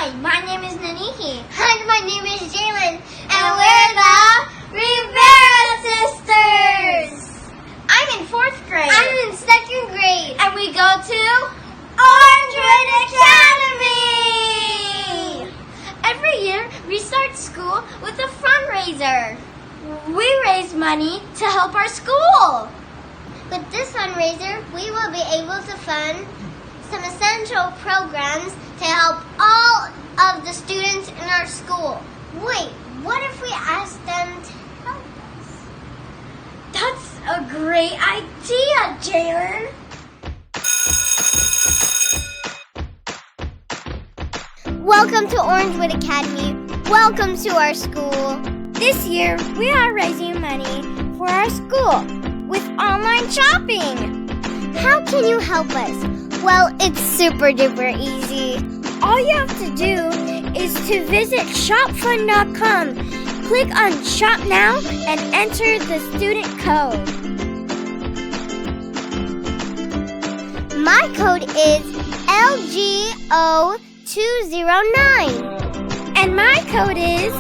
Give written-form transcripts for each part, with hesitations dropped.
Hi, my name is Naniki. Hi, my name is Jalen, and we're the Rivera Sisters. I'm in 4th grade. I'm in 2nd grade. And we go to Orangewood Academy. Every year, we start school with a fundraiser. We raise money to help our school. With this fundraiser, we will be able to fund some essential programs to help all of the students in our school. Wait, what if we ask them to help us? That's a great idea, Jalen. Welcome to Orangewood Academy. Welcome to our school. This year, we are raising money for our school with online shopping. How can you help us? Well, it's super duper easy. All you have to do is to visit shopfund.com. Click on Shop Now and enter the student code. My code is LGO209. And my code is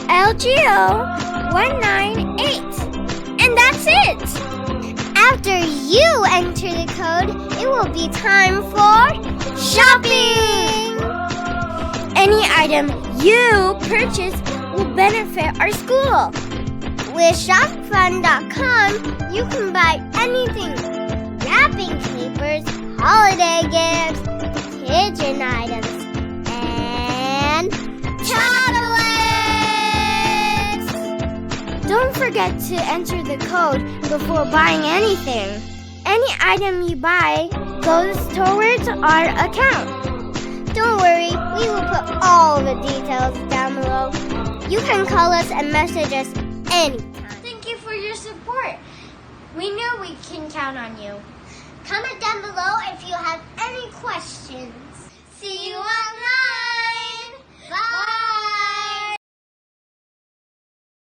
LGO198. And that's it. After you enter the code, it will be time for shopping. Any item you purchase will benefit our school. With shopfund.com, you can buy anything. Wrapping papers, holiday gifts, kitchen items, and chocolates. Don't forget to enter the code before buying anything. Any item you buy goes towards our account. Don't worry, we will put all the details down below. You can call us and message us anytime. Thank you for your support. We knew we can count on you. Comment down below if you have any questions. See you on